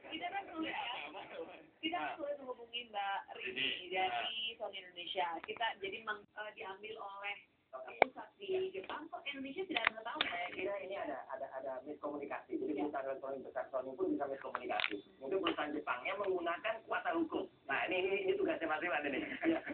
Kita kan sulit menghubungi Mbak Rini dari Sony Indonesia. Kita jadi diambil oleh pusat di Jepang. Kok Indonesia tidak mengetahui? Saya kira ini ada miskomunikasi. Jadi perusahaan elektronik besar Sony pun bisa miskomunikasi. Mungkin perusahaan Jepangnya menggunakan kuasa hukum. Nah ini tugasnya Mas Iwan ini.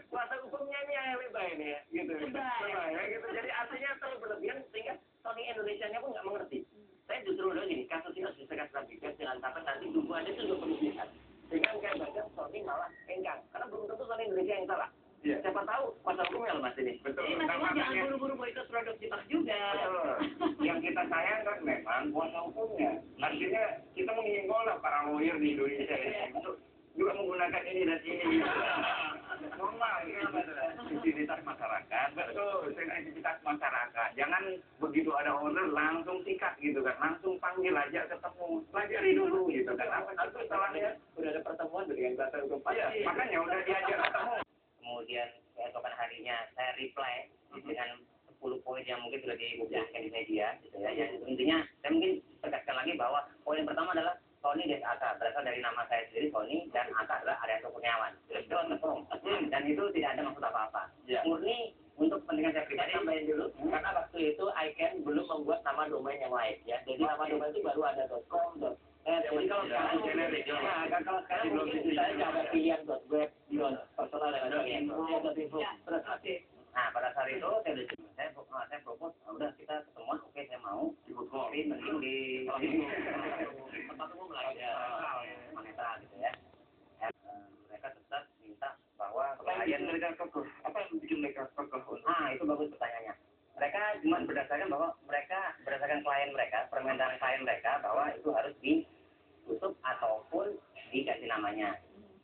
Kuasa hukumnya ini yang lebay ini ya, gitu. Lebay ya, gitu. Jadi artinya terlalu berlebihan sehingga Sony Indonesia-nya pun nggak mengerti. Saya justru udah gini, kasus ini harus disekat rapikan jangan sampai nanti hubungannya itu juga berlebihan. Sehingga kayak bagian Sony malah enggang. Karena belum tentu Sony Indonesia yang salah. Ya. Siapa tahu kuasa hukumnya Mas ini. Betul. Jadi Mas Iwan jangan buru-buru boikot produk Jepang juga. Betul. Yang kita sayangkan memang kuasa hukumnya. Artinya kita mengimbau lah para lawyer di Indonesia ini untuk juga menggunakan ini dan ini. Normal, sensitivitas masyarakat. Betul, sensitivitas masyarakat. Jangan begitu ada order langsung sikat gitu kan, langsung panggil aja ketemu, pelajari dulu gitu kan. Apa salahnya? Udah ada pertemuan dengan kuasa hukum. Iya, makanya udah diajak ketemu. Kemudian keesokan harinya saya reply dengan 10 poin yang mungkin sudah dipublikasikan di media, gitu ya. Yang intinya saya mungkin tegaskan lagi bahwa poin yang pertama adalah Sony dan Aka berasal dari nama saya sendiri Sony dan Aka adalah Arianto Kurniawan. Dan itu tidak ada maksud apa-apa. Murni untuk kepentingan saya pribadi tambahin dulu karena waktu itu ICANN belum membuat nama domain yang lain ya. Jadi nama domain itu baru ada .com. Jadi kalau sekarang kalau sekarang mungkin misalnya ada pilihan .web, personal dan lain-lain. Nah pada saat itu saya propose, udah kita ketemuan, oke saya mau, tapi mending di tempat umum lah ya, Maneta gitu ya. Mereka tetap minta bahwa klien mereka kekeh, apa yang bikin mereka kekeh? Nah itu bagus pertanyaannya. Mereka cuma berdasarkan bahwa mereka berdasarkan klien mereka, permintaan klien mereka bahwa itu harus ditutup ataupun diganti namanya.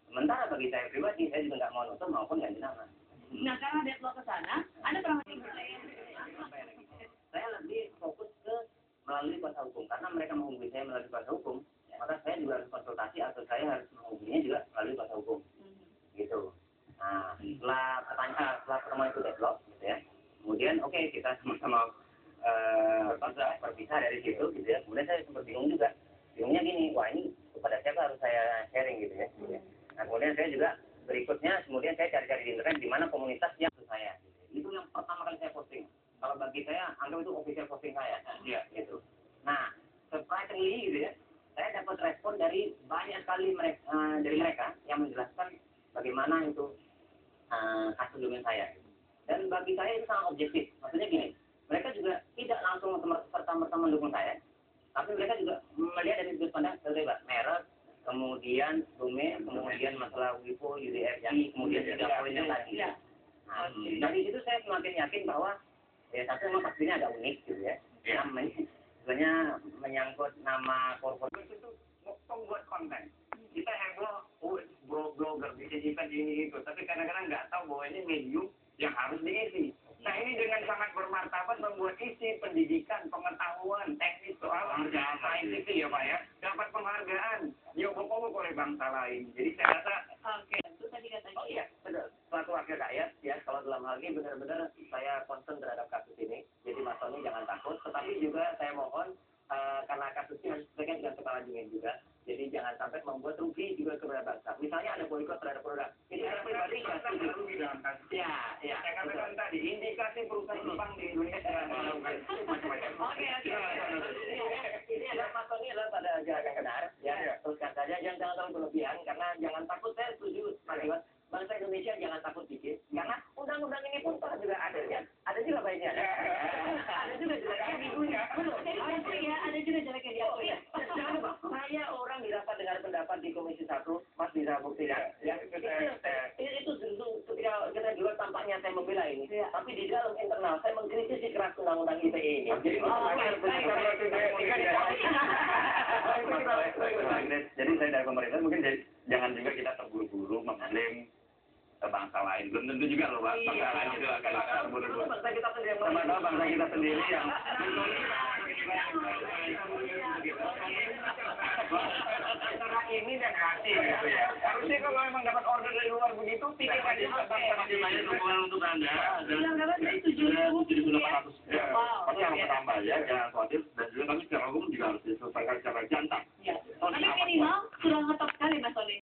Sementara bagi saya pribadi, saya juga nggak mau nutup maupun ganti nama. Nah, karena deadlock ke sana, Anda pernah saya lebih fokus ke melalui kuasa hukum. Karena mereka menghubungi saya melalui kuasa hukum, maka saya juga harus konsultasi atau saya harus menghubunginya juga melalui kuasa hukum. Gitu. Nah, setelah pertemuan itu deadlock, gitu ya. Kemudian, oke, kita sama-sama berpisah dari situ, gitu ya. Kemudian saya sempat bingung juga. Bingungnya gini, wah ini kepada siapa harus saya sharing, gitu ya. Nah, kemudian saya juga berikutnya, kemudian saya cari-cari di internet di mana komunitas yang saya. Itu yang pertama kali saya posting. Kalau bagi saya, anggap itu official posting saya. Iya, gitu. Nah, surprisingly gitu ya, saya dapat respon dari banyak sekali dari mereka yang menjelaskan bagaimana itu kasus domain saya. Dan bagi saya itu sangat objektif. Maksudnya gini, mereka juga tidak langsung serta-merta mendukung saya, tapi mereka juga melihat dari sudut pandang bebas, merek, kemudian domain, kemudian masalah WIPO, UDRI, kemudian juga poin yang tadi. Nah, dari situ saya semakin yakin bahwa ya satu memang pastinya agak unik gitu ya. Sebenarnya menyangkut nama korporasi itu pembuat konten. Kita heboh, blogger, bikin event ini itu, tapi kadang-kadang nggak tahu bahwa ini medium yang harus diisi. Nah ini dengan sangat bermartabat membuat isi pendidikan, pengetahuan, teknis soal sains itu ya Pak ya, dapat penghargaan, diobok-obok oleh bangsa lain. Jadi saya rasa, itu tadi katanya. Oh iya, benar. Selaku wakil rakyat ya, kalau dalam hal ini benar-benar saya concern terhadap kasus ini. Jadi Mas Sony jangan takut, tetapi juga saya mohon karena kasusnya harus diselesaikan dengan kepala dingin juga. Jadi jangan sampai membuat rugi juga kepada bangsa. Misalnya ada boikot terhadap produk. Jadi saya pribadi nggak setuju rugi dengan kasus. Ya. Saya katakan tadi indikasi perusahaan Jepang di Indonesia melakukan macam-macam. Oke. Ini adalah Mas Sony adalah pada jalan yang benar. Ya. Teruskan saja, jangan terlalu berlebihan karena jangan takut. Saya setuju Mas Iwan. Bangsa Indonesia jangan takut dikit, karena undang-undang ini pun juga ada ya. Ada juga baiknya. Ada juga jeleknya minggunya. Ada juga jeleknya dia. Jangan lupa, saya orang dirapat dengar pendapat di Komisi 1, Mas bisa buktikan. Ya, itu ketika kita juga tampaknya saya membela ini, tapi di dalam internal saya mengkritisi keras undang-undang ITE ini. Jadi saya dari pemerintah mungkin jangan juga kita terburu-buru mengklaim bangsa lain. Belum tentu juga loh bangsa lain itu akan terburu-buru. Bangsa kita sendiri yang antara ini dan hati gitu ya. Harusnya kalau memang dapat order dari luar begitu, pikir aja bangsa masih banyak dukungan untuk Anda. Bilang dapat dari 7.800. Pasti akan bertambah ya, jangan khawatir. Dan juga kami secara hukum juga harus diselesaikan. cara jantan.